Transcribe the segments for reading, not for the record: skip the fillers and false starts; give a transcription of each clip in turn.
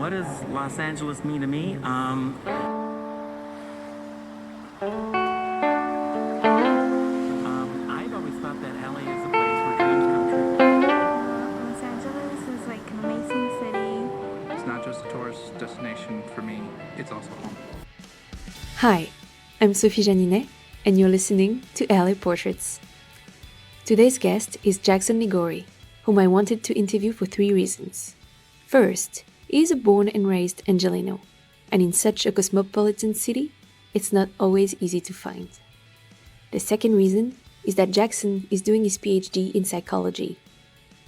what does Los Angeles mean to me? I've always thought that LA is a place where dreams come true. Los Angeles is like an amazing city. It's not just a tourist destination for me, it's also home. Hi, I'm Sophie Janinet, and you're listening to LA Portraits. Today's guest is Jackson Liguori, whom I wanted to interview for 3 reasons. First, he is a born and raised Angelino, and in such a cosmopolitan city, it's not always easy to find. The second reason is that Jackson is doing his PhD in psychology.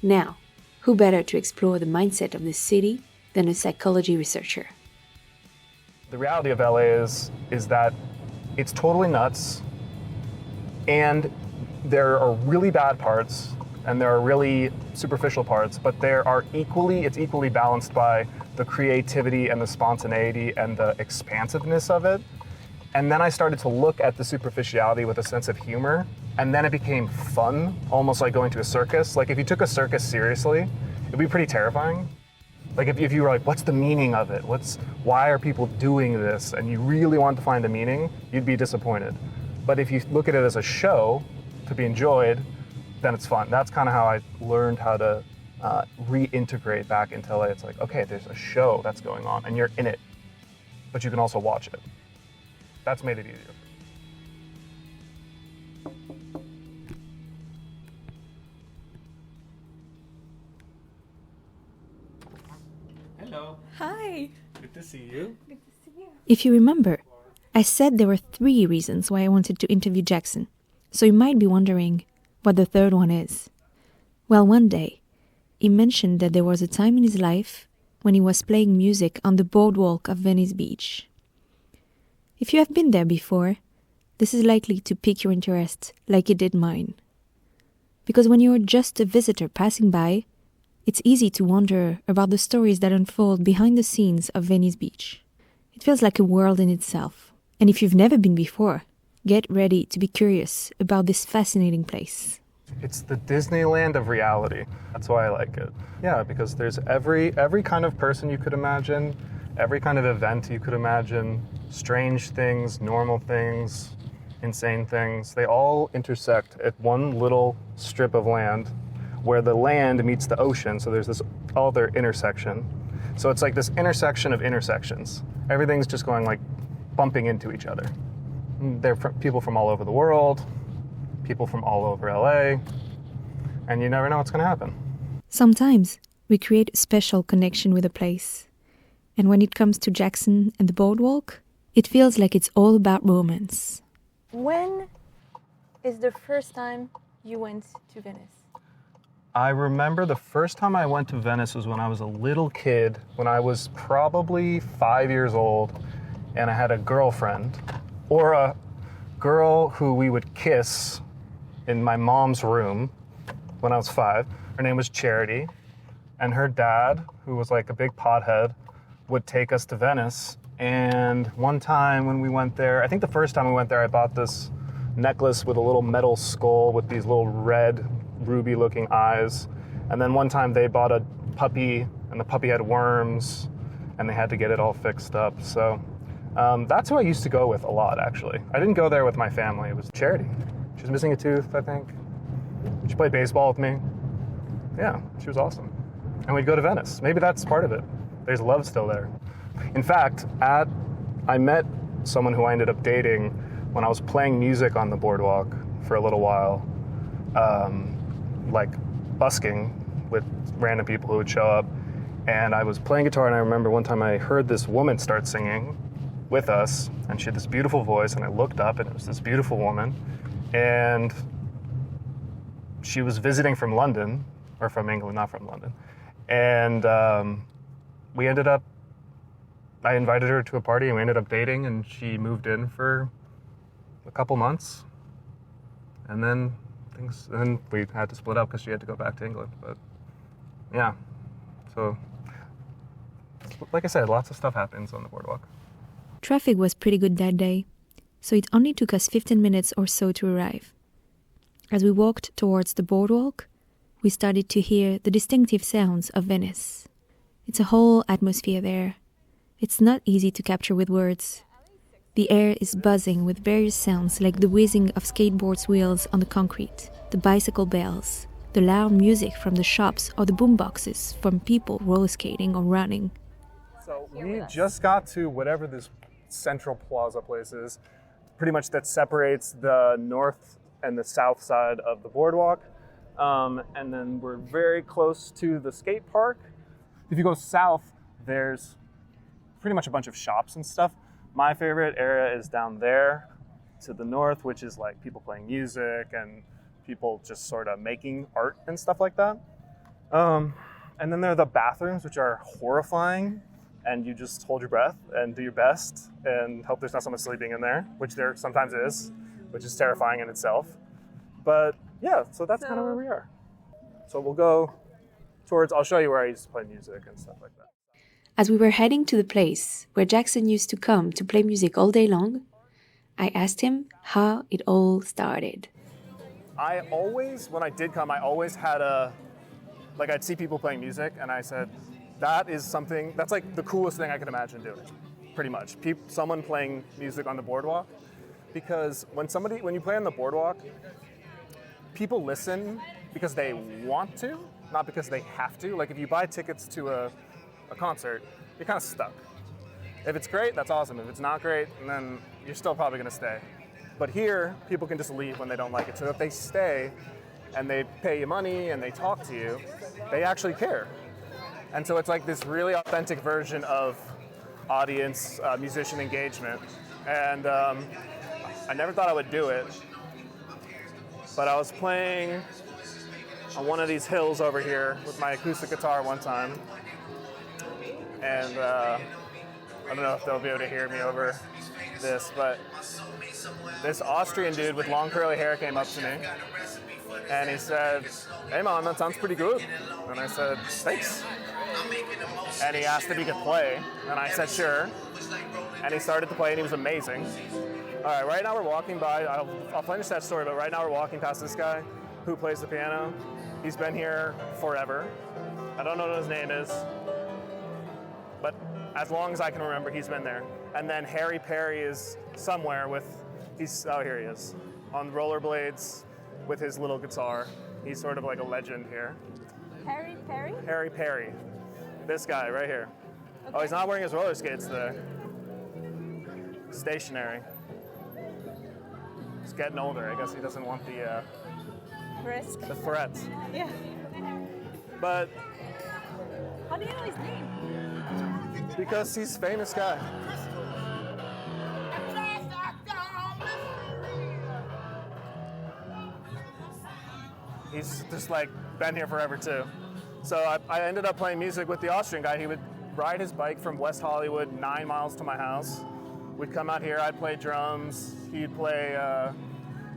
Now, who better to explore the mindset of this city than a psychology researcher? The reality of LA is that it's totally nuts, and there are really bad parts, and there are really superficial parts, but it's equally balanced by the creativity and the spontaneity and the expansiveness of it. And then I started to look at the superficiality with a sense of humor, and then it became fun, almost like going to a circus. Like if you took a circus seriously, it'd be pretty terrifying. Like if you were like, what's the meaning of it? Why are people doing this? And you really want to find a meaning, you'd be disappointed. But if you look at it as a show to be enjoyed, then it's fun. That's kind of how I learned how to reintegrate back into LA. It's like, okay, there's a show that's going on and you're in it, but you can also watch it. That's made it easier. Hello. Hi! Good to see you. If you remember, I said there were 3 reasons why I wanted to interview Jackson, so you might be wondering what the third one is. Well, one day, he mentioned that there was a time in his life when he was playing music on the boardwalk of Venice Beach. If you have been there before, this is likely to pique your interest like it did mine. Because when you're just a visitor passing by, it's easy to wonder about the stories that unfold behind the scenes of Venice Beach. It feels like a world in itself. And if you've never been before, get ready to be curious about this fascinating place. It's the Disneyland of reality. That's why I like it. Yeah, because there's every kind of person you could imagine, every kind of event you could imagine, strange things, normal things, insane things. They all intersect at one little strip of land where the land meets the ocean. So there's this other intersection. So it's like this intersection of intersections. Everything's just going like bumping into each other. There are people from all over the world, people from all over LA, and you never know what's going to happen. Sometimes we create a special connection with a place. And when it comes to Jackson and the boardwalk, it feels like it's all about romance. When is the first time you went to Venice? I remember the first time I went to Venice was when I was a little kid, when I was probably 5 years old, and I had a girlfriend, or a girl who we would kiss in my mom's room when I was 5. Her name was Charity, and her dad, who was like a big pothead, would take us to Venice. And one time when we went there, I think the first time we went there, I bought this necklace with a little metal skull with these little red ruby-looking eyes. And then one time they bought a puppy, and the puppy had worms, and they had to get it all fixed up. So that's who I used to go with a lot, actually. I didn't go there with my family. It was Charity. She was missing a tooth, I think. She played baseball with me. Yeah, she was awesome. And we'd go to Venice. Maybe that's part of it. There's love still there. In fact, I met someone who I ended up dating when I was playing music on the boardwalk for a little while, like busking with random people who would show up. And I was playing guitar, and I remember one time I heard this woman start singing with us, and she had this beautiful voice, and I looked up, and it was this beautiful woman, and she was visiting from London, or from England, not from London, and I invited her to a party, and we ended up dating, and she moved in for a couple months, and then we had to split up because she had to go back to England, but yeah, so like I said, lots of stuff happens on the boardwalk. Traffic was pretty good that day, so it only took us 15 minutes or so to arrive. As we walked towards the boardwalk, we started to hear the distinctive sounds of Venice. It's a whole atmosphere there. It's not easy to capture with words. The air is buzzing with various sounds like the whizzing of skateboards' wheels on the concrete, the bicycle bells, the loud music from the shops or the boomboxes from people roller skating or running. So we just got to whatever this central plaza place is, pretty much that separates the north and the south side of the boardwalk. And then we're very close to the skate park. If you go south, there's pretty much a bunch of shops and stuff. My favorite area is down there to the north, which is like people playing music and people just sort of making art and stuff like that. And then there are the bathrooms, which are horrifying, and you just hold your breath and do your best and hope there's not someone sleeping in there, which there sometimes is, which is terrifying in itself. But yeah, so that's kind of where we are. So we'll go towards, I'll show you where I used to play music and stuff like that. As we were heading to the place where Jackson used to come to play music all day long, I asked him how it all started. When I did come, I always had I'd see people playing music and I said, that's like the coolest thing I could imagine doing, pretty much. Someone playing music on the boardwalk. Because when you play on the boardwalk, people listen because they want to, not because they have to. Like if you buy tickets to a concert, you're kind of stuck. If it's great, that's awesome. If it's not great, then you're still probably going to stay. But here, people can just leave when they don't like it. So if they stay and they pay you money and they talk to you, they actually care. And so it's like this really authentic version of audience musician engagement. And I never thought I would do it, but I was playing on one of these hills over here with my acoustic guitar one time. And I don't know if they'll be able to hear me over this, but this Austrian dude with long curly hair came up to me and he said, "Hey man, that sounds pretty good." And I said, "Thanks." And he asked if he could play, and I said, "Sure." And he started to play and he was amazing. All right, right now we're walking by, I'll finish that story, but right now we're walking past this guy who plays the piano. He's been here forever. I don't know what his name is, but as long as I can remember, he's been there. And then Harry Perry is somewhere here he is, on rollerblades with his little guitar. He's sort of like a legend here. Harry Perry? Harry Perry, this guy right here. Okay. Oh, he's not wearing his roller skates today. Stationary. He's getting older. I guess he doesn't want the Risk. the threat. Yeah. But How do you know his name? because he's a famous guy. He's just like been here forever too. So I ended up playing music with the Austrian guy. He would ride his bike from West Hollywood 9 miles to my house. We'd come out here, I'd play drums, he'd play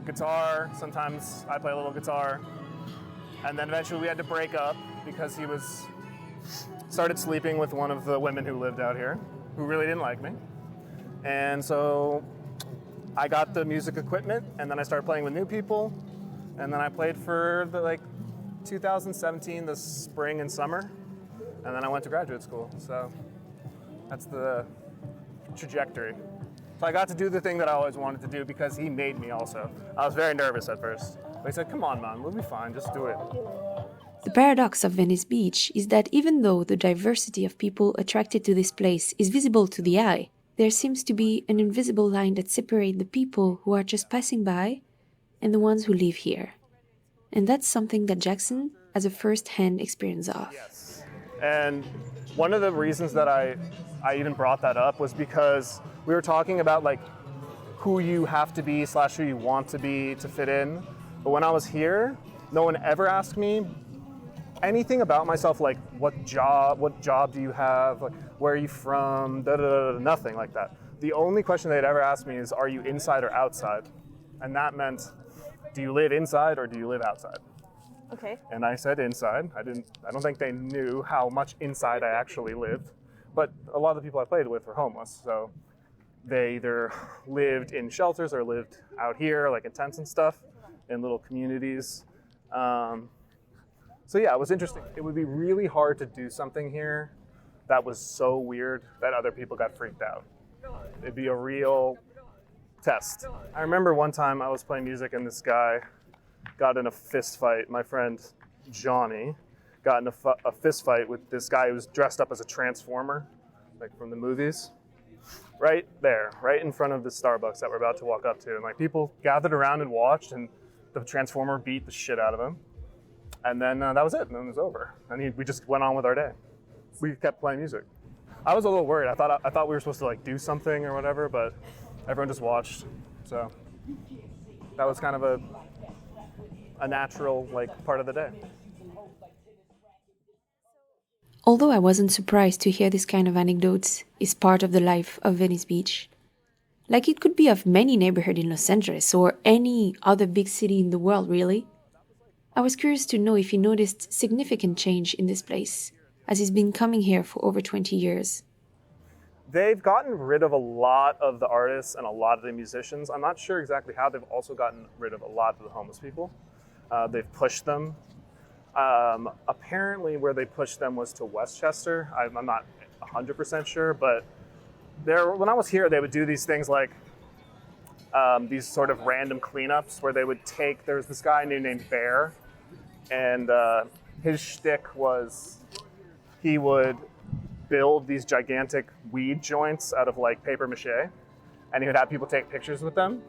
guitar, sometimes I'd play a little guitar. And then eventually we had to break up because he started sleeping with one of the women who lived out here, who really didn't like me. And so I got the music equipment, and then I started playing with new people, and then I played for 2017, the spring and summer, and then I went to graduate school. So that's the trajectory. So I got to do the thing that I always wanted to do because he made me also. I was very nervous at first. But he said, "Come on, man, we'll be fine, just do it." The paradox of Venice Beach is that even though the diversity of people attracted to this place is visible to the eye, there seems to be an invisible line that separates the people who are just passing by and the ones who live here. And that's something that Jackson has a first-hand experience of. Yes. And one of the reasons that I even brought that up was because we were talking about like who you have to be / who you want to be to fit in. But when I was here, no one ever asked me anything about myself, like what job do you have, like where are you from, nothing like that. The only question they'd ever ask me is, are you inside or outside? And that meant, do you live inside or do you live outside? Okay. And I said inside. I don't think they knew how much inside I actually lived. But a lot of the people I played with were homeless, so they either lived in shelters or lived out here, like in tents and stuff, in little communities. So yeah, it was interesting. It would be really hard to do something here that was so weird that other people got freaked out. It'd be a real test. I remember one time I was playing music and this guy got in a fist fight. My friend Johnny got in a fist fight with this guy who was dressed up as a transformer, like from the movies. Right there, right in front of the Starbucks that we're about to walk up to. And like people gathered around and watched, and the transformer beat the shit out of him. And then that was it, and then it was over. And we just went on with our day. We kept playing music. I was a little worried. I thought we were supposed to like do something or whatever, but everyone just watched. So that was kind of a natural like part of the day. Although I wasn't surprised to hear this kind of anecdotes is part of the life of Venice Beach. Like it could be of many neighborhoods in Los Angeles or any other big city in the world, really. I was curious to know if he noticed significant change in this place, as he's been coming here for over 20 years. They've gotten rid of a lot of the artists and a lot of the musicians. I'm not sure exactly how. They've also gotten rid of a lot of the homeless people. They've pushed them. Apparently where they pushed them was to Westchester. I'm not 100% sure, but when I was here, they would do these things like these sort of random cleanups where they would there was this guy named Bear, and his shtick was he would build these gigantic weed joints out of like paper mache, and he would have people take pictures with them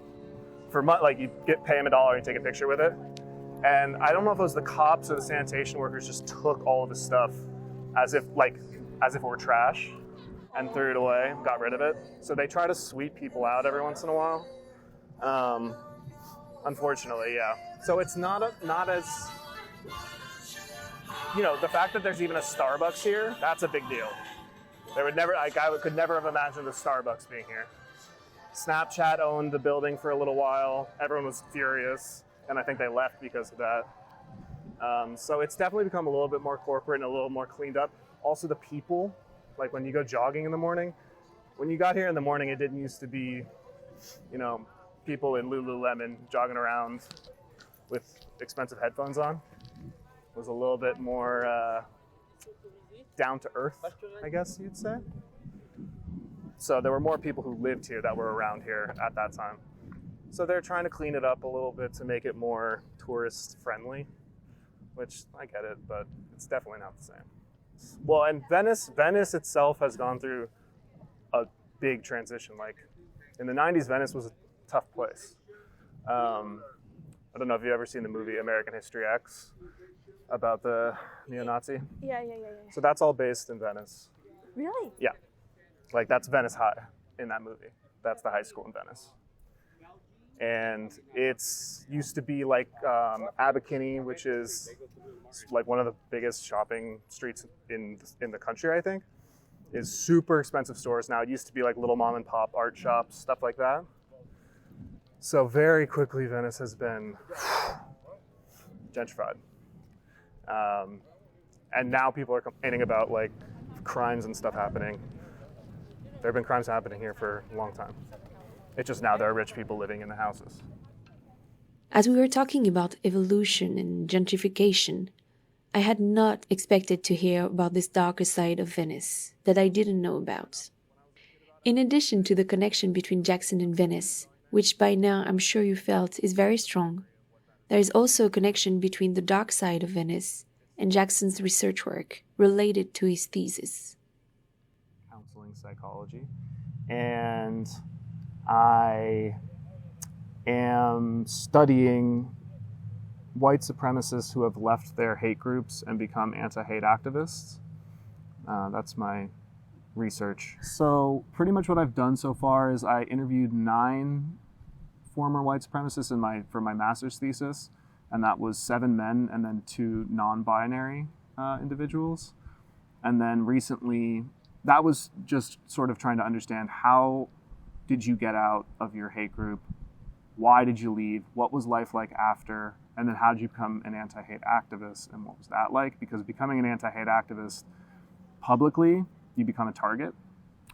for like you pay him $1 and take a picture with it. And I don't know if it was the cops or the sanitation workers just took all of his stuff as if it were trash and threw it away, got rid of it. So they try to sweep people out every once in a while. Unfortunately, yeah. So it's not as, the fact that there's even a Starbucks here, that's a big deal. I could never have imagined a Starbucks being here. Snapchat owned the building for a little while. Everyone was furious. And I think they left because of that. So it's definitely become a little bit more corporate and a little more cleaned up. Also the people, like when you go jogging in the morning, when you got here in the morning, it didn't used to be, people in Lululemon jogging around with expensive headphones on. It was a little bit more down to earth, I guess you'd say. So there were more people who lived here that were around here at that time. So they're trying to clean it up a little bit to make it more tourist friendly, which I get it, but it's definitely not the same. Well, and Venice itself has gone through a big transition. Like in the 90s, Venice was a tough place. I don't know if you've ever seen the movie American History X about the neo-Nazi. Yeah. So that's all based in Venice. Really? Yeah. Like that's Venice High in that movie. That's the high school in Venice. And it's used to be like Abercrombie, which is like one of the biggest shopping streets in the country, I think, is super expensive stores. Now it used to be like little mom and pop art shops, stuff like that. So very quickly, Venice has been gentrified. And now people are complaining about like crimes and stuff happening. There have been crimes happening here for a long time. It's just now there are rich people living in the houses. As we were talking about evolution and gentrification, I had not expected to hear about this darker side of Venice that I didn't know about. In addition to the connection between Jackson and Venice, which by now I'm sure you felt is very strong, there is also a connection between the dark side of Venice and Jackson's research work related to his thesis. Counseling psychology. And I am studying white supremacists who have left their hate groups and become anti-hate activists. That's my research. So pretty much what I've done so far is I interviewed 9 former white supremacists for my master's thesis, and that was 7 men and then 2 non-binary individuals. And then recently, that was just sort of trying to understand how did you get out of your hate group? Why did you leave? What was life like after? And then how did you become an anti-hate activist? And what was that like? Because becoming an anti-hate activist publicly, you become a target,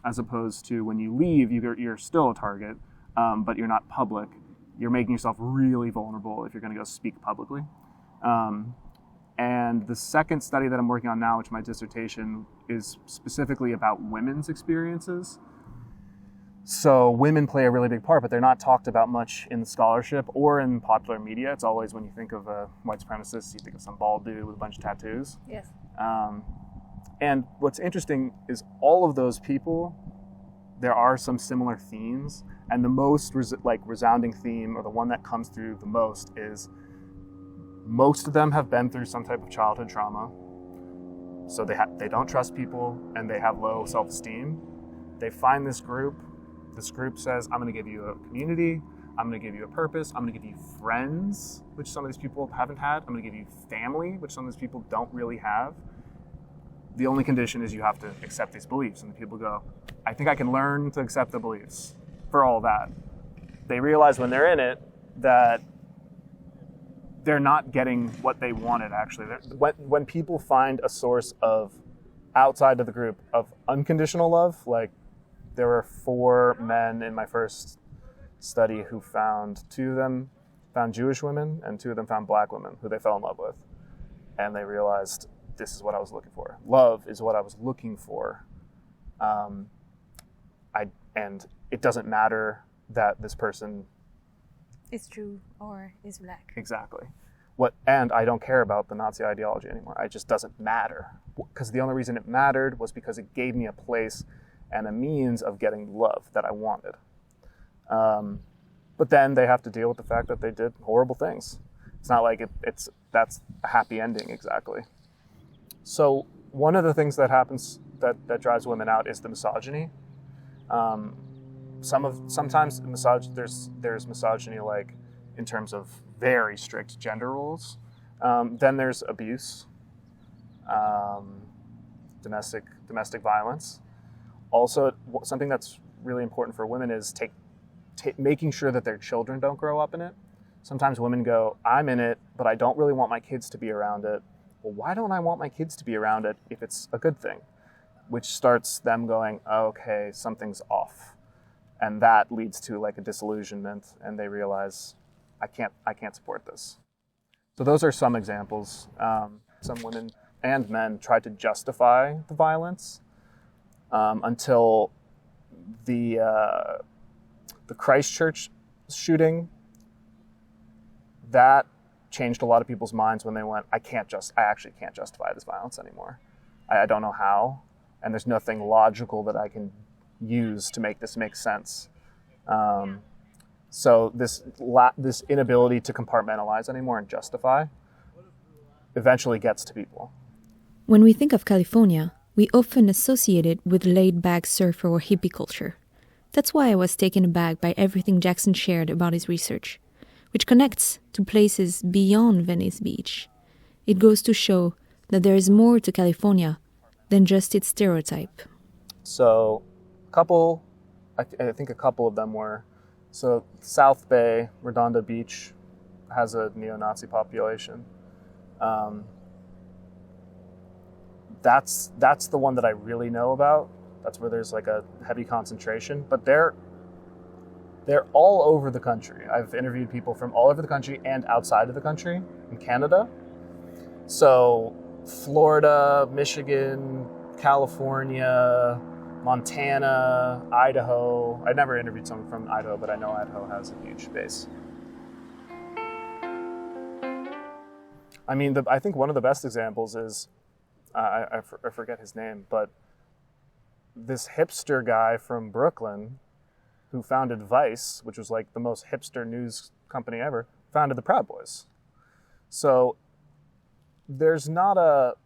as opposed to when you leave, you're still a target, but you're not public. You're making yourself really vulnerable if you're going to go speak publicly. And the second study that I'm working on now, which my dissertation is specifically about women's experiences. So women play a really big part, but they're not talked about much in the scholarship or in popular media. It's always, when you think of a white supremacist, you think of some bald dude with a bunch of tattoos. Yes. And what's interesting is all of those people, there are some similar themes, and the most resounding theme, or the one that comes through the most, is most of them have been through some type of childhood trauma. So they don't trust people, and they have low self-esteem. They find this group. This group says, I'm going to give you a community. I'm going to give you a purpose. I'm going to give you friends, which some of these people haven't had. I'm going to give you family, which some of these people don't really have. The only condition is you have to accept these beliefs. And the people go, I think I can learn to accept the beliefs for all that. They realize when they're in it that they're not getting what they wanted, actually. When people find a source of, outside of the group, of unconditional love, like there were 4 men in my first study who found, 2 of them found Jewish women and 2 of them found black women who they fell in love with. And they realized, this is what I was looking for. Love is what I was looking for. And it doesn't matter that this person Is Jew or is black. Exactly. And I don't care about the Nazi ideology anymore. It just doesn't matter. Because the only reason it mattered was because it gave me a place and a means of getting love that I wanted. But then they have to deal with the fact that they did horrible things. It's not like that's a happy ending exactly. So one of the things that happens that drives women out is the misogyny. Sometimes there's misogyny, like in terms of very strict gender roles. Then there's abuse, domestic violence. Also, something that's really important for women is making sure that their children don't grow up in it. Sometimes women go, I'm in it, but I don't really want my kids to be around it. Well, why don't I want my kids to be around it if it's a good thing? Which starts them going, okay, something's off. And that leads to like a disillusionment, and they realize, I can't support this. So those are some examples. Some women and men tried to justify the violence until the Christchurch shooting. That changed a lot of people's minds when they went, I actually can't justify this violence anymore. I don't know how, and there's nothing logical that I can use to make this make sense. So this inability to compartmentalize anymore and justify eventually gets to people. When we think of California, we often associate it with laid-back surfer or hippie culture. That's why I was taken aback by everything Jackson shared about his research, which connects to places beyond Venice Beach. It goes to show that there is more to California than just its stereotype. So, I think a couple of them were, so South Bay, Redondo Beach, has a neo-Nazi population. That's the one that I really know about. That's where there's like a heavy concentration, but they're all over the country. I've interviewed people from all over the country and outside of the country, in Canada. So Florida, Michigan, California, Montana, Idaho. I never interviewed someone from Idaho, but I know Idaho has a huge base. I mean, I think one of the best examples is, I forget his name, but this hipster guy from Brooklyn who founded Vice, which was like the most hipster news company ever, founded the Proud Boys. So there's not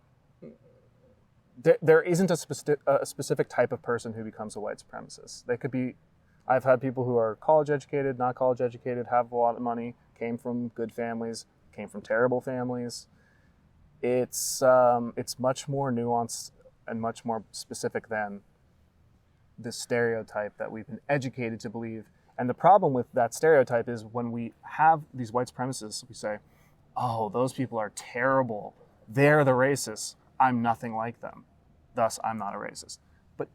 there isn't a specific type of person who becomes a white supremacist. They could be, I've had people who are college educated, not college educated, have a lot of money, came from good families, came from terrible families. It's much more nuanced and much more specific than this stereotype that we've been educated to believe. And the problem with that stereotype is when we have these white supremacists, we say, oh, those people are terrible. They're the racists. I'm nothing like them. Thus, I'm not a racist. But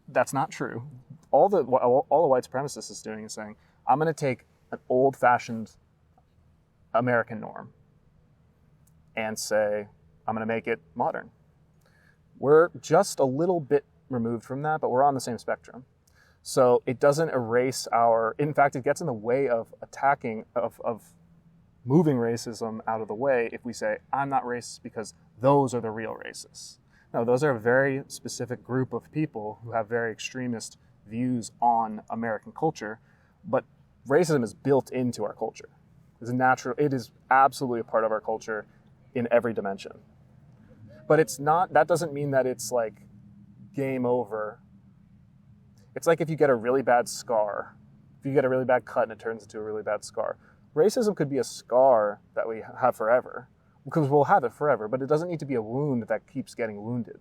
that's not true. All the white supremacist is doing is saying, I'm going to take an old-fashioned American norm and say, I'm going to make it modern. We're just a little bit removed from that, but we're on the same spectrum. So it doesn't erase in fact, it gets in the way of of moving racism out of the way if we say, I'm not racist because those are the real racists. No, those are a very specific group of people who have very extremist views on American culture, but racism is built into our culture. It is absolutely a part of our culture in every dimension. But that doesn't mean that it's like game over. It's like if you get a really bad scar, if you get a really bad cut and it turns into a really bad scar. Racism could be a scar that we have forever, because we'll have it forever, but it doesn't need to be a wound that keeps getting wounded.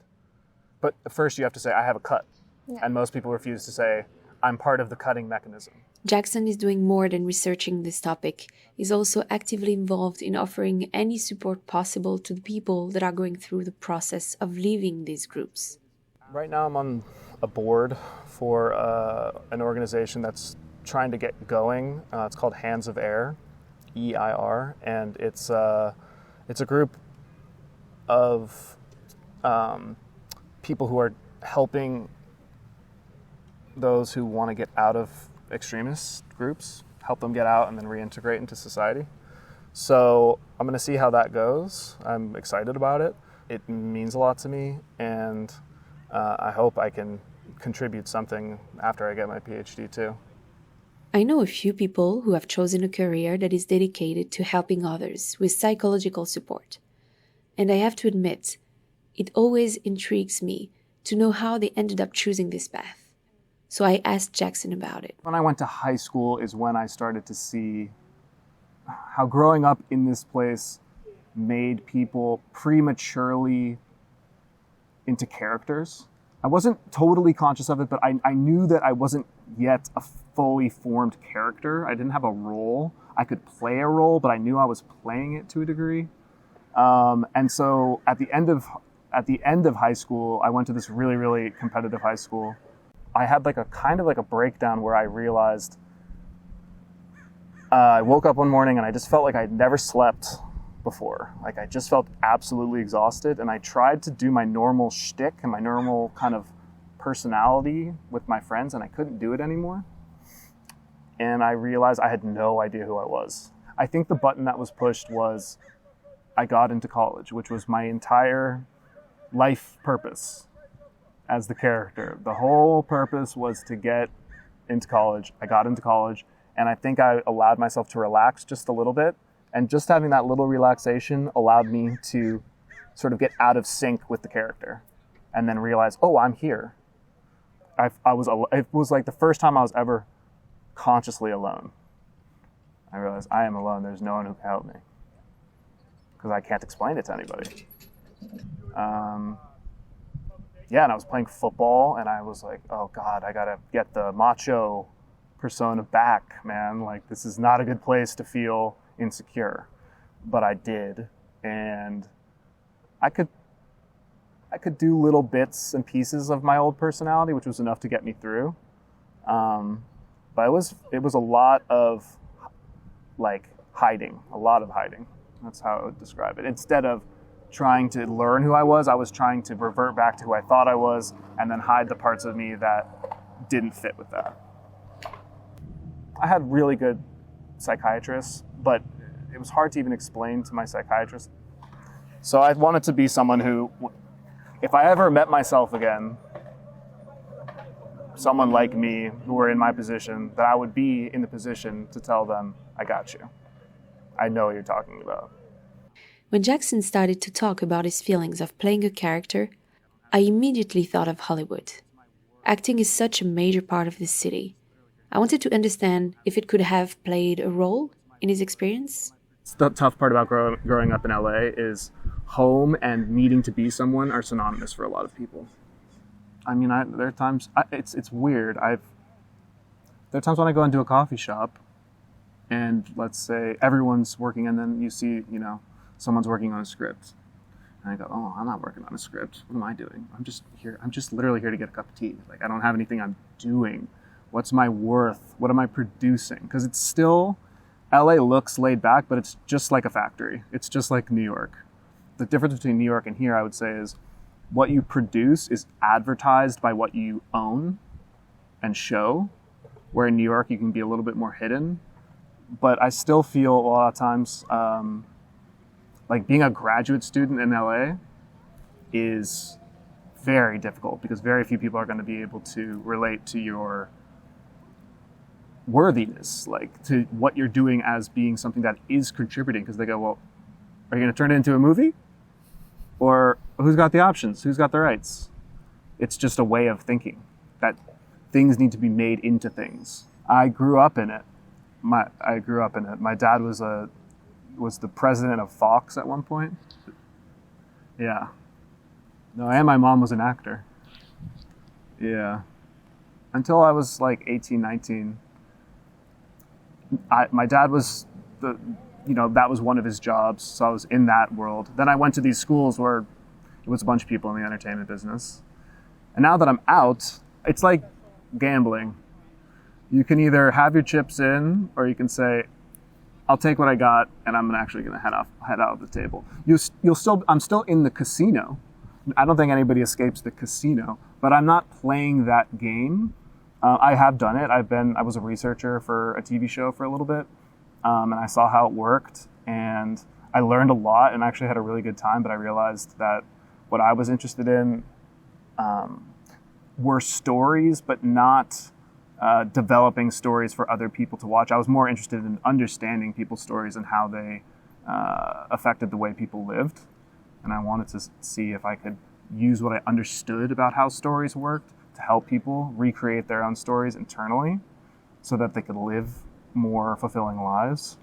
But first you have to say, I have a cut. Yeah. And most people refuse to say, I'm part of the cutting mechanism. Jackson is doing more than researching this topic. He's also actively involved in offering any support possible to the people that are going through the process of leaving these groups. Right now I'm on a board for an organization that's trying to get going. It's called Hands of Air, EIR, and it's a group of people who are helping those who want to get out of extremist groups, help them get out and then reintegrate into society. So I'm going to see how that goes. I'm excited about it. It means a lot to me, and I hope I can contribute something after I get my PhD too. I know a few people who have chosen a career that is dedicated to helping others with psychological support. And I have to admit, it always intrigues me to know how they ended up choosing this path. So I asked Jackson about it. When I went to high school is when I started to see how growing up in this place made people prematurely into characters. I wasn't totally conscious of it, but I knew that I wasn't yet a fully formed character. I didn't have a role. I could play a role, but I knew I was playing it to a degree. And so at the end of high school, I went to this really, really competitive high school. I had like a breakdown where I realized I woke up one morning and I just felt like I'd never slept before. Like I just felt absolutely exhausted, and I tried to do my normal shtick and my normal kind of personality with my friends, and I couldn't do it anymore. And I realized I had no idea who I was. I think the button that was pushed was I got into college, which was my entire life purpose as the character. The whole purpose was to get into college. I got into college, and I think I allowed myself to relax just a little bit. And just having that little relaxation allowed me to sort of get out of sync with the character and then realize, oh, I'm here. It was like the first time I was ever consciously alone. I realized I am alone. There's no one who can help me because I can't explain it to anybody. And I was playing football, and I was like, oh, God, I got to get the macho persona back, man. Like, this is not a good place to feel insecure. But I did, and I could do little bits and pieces of my old personality, which was enough to get me through. But it was a lot of like hiding, a lot of hiding. That's how I would describe it. Instead of trying to learn who I was trying to revert back to who I thought I was and then hide the parts of me that didn't fit with that. I had really good psychiatrists, but it was hard to even explain to my psychiatrist. So I wanted to be someone who, if I ever met myself again, someone like me who were in my position, that I would be in the position to tell them, I got you. I know what you're talking about. When Jackson started to talk about his feelings of playing a character, I immediately thought of Hollywood. Acting is such a major part of this city. I wanted to understand if it could have played a role in his experience. The tough part about growing up in LA is home and needing to be someone are synonymous for a lot of people. I mean, there are times, it's weird. There are times when I go into a coffee shop and let's say everyone's working, and then you see, someone's working on a script. And I go, oh, I'm not working on a script. What am I doing? I'm just here. I'm just literally here to get a cup of tea. Like, I don't have anything I'm doing. What's my worth? What am I producing? Because it's still, LA looks laid back, but it's just like a factory. It's just like New York. the difference between New York and here, I would say, is what you produce is advertised by what you own and show, where in New York you can be a little bit more hidden. But I still feel a lot of times like being a graduate student in LA is very difficult because very few people are going to be able to relate to your worthiness, like to what you're doing as being something that is contributing, because they go, well, are you going to turn it into a movie? Or who's got the options? Who's got the rights? It's just a way of thinking that things need to be made into things. I grew up in it. My dad was the president of Fox at one point. Yeah. No, and my mom was an actor. Yeah. Until I was like 18, 19. My dad was that was one of his jobs, so I was in that world. Then I went to these schools where it was a bunch of people in the entertainment business. And now that I'm out, it's like gambling. You can either have your chips in, or you can say, I'll take what I got, and I'm actually going to head out of the table. I'm still in the casino. I don't think anybody escapes the casino, but I'm not playing that game. I have done it. I was a researcher for a TV show for a little bit, and I saw how it worked, and I learned a lot and actually had a really good time, but I realized that what I was interested in were stories, but not developing stories for other people to watch. I was more interested in understanding people's stories and how they affected the way people lived. And I wanted to see if I could use what I understood about how stories worked to help people recreate their own stories internally so that they could live more fulfilling lives.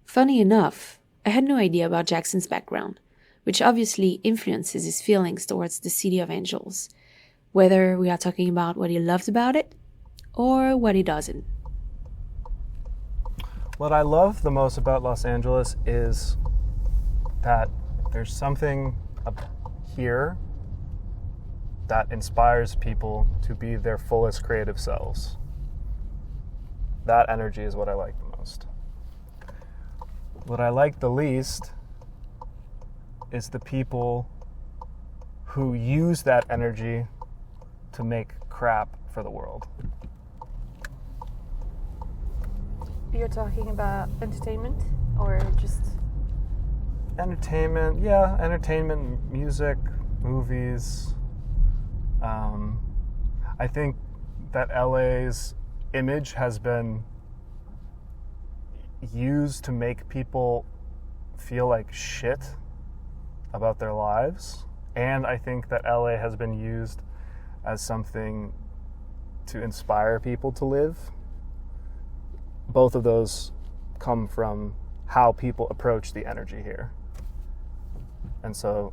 Funny enough, I had no idea about Jackson's background, which obviously influences his feelings towards the City of Angels, whether we are talking about what he loves about it or what he doesn't. What I love the most about Los Angeles is that there's something up here that inspires people to be their fullest creative selves. That energy is what I like the most. What I like the least is the people who use that energy to make crap for the world. You're talking about entertainment or just... Entertainment, music, movies. I think that LA's image has been used to make people feel like shit about their lives. And I think that LA has been used as something to inspire people to live. Both of those come from how people approach the energy here. And so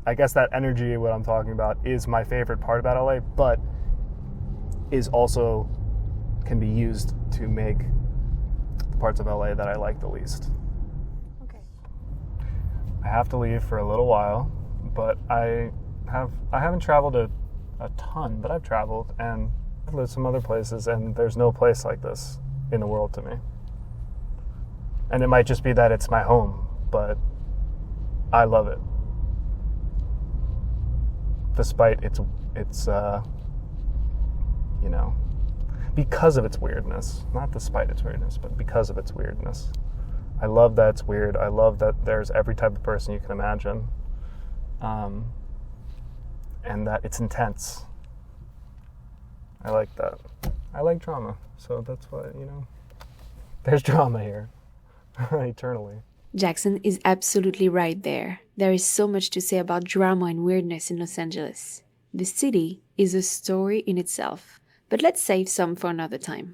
I guess that energy, what I'm talking about, is my favorite part about LA, but is also can be used to make the parts of LA that I like the least. Okay. I have to leave for a little while, but I haven't traveled a ton, but I've traveled and I've lived some other places, and there's no place like this in the world to me. And it might just be that it's my home, but I love it. Despite its because of its weirdness. Not despite its weirdness, but because of its weirdness. I love that it's weird. I love that there's every type of person you can imagine. And that it's intense. I like that. I like drama, so that's why, there's drama here. Eternally. Jackson is absolutely right there. There is so much to say about drama and weirdness in Los Angeles. The city is a story in itself, but let's save some for another time.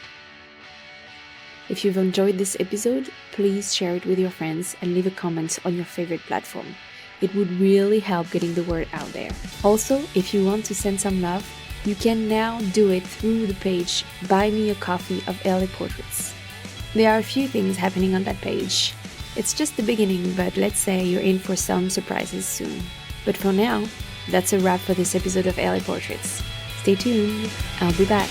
If you've enjoyed this episode, please share it with your friends and leave a comment on your favorite platform. It would really help getting the word out there. Also, if you want to send some love, you can now do it through the page Buy Me a Coffee of LA Portraits. There are a few things happening on that page. It's just the beginning, but let's say you're in for some surprises soon. But for now, that's a wrap for this episode of LA Portraits. Stay tuned, I'll be back.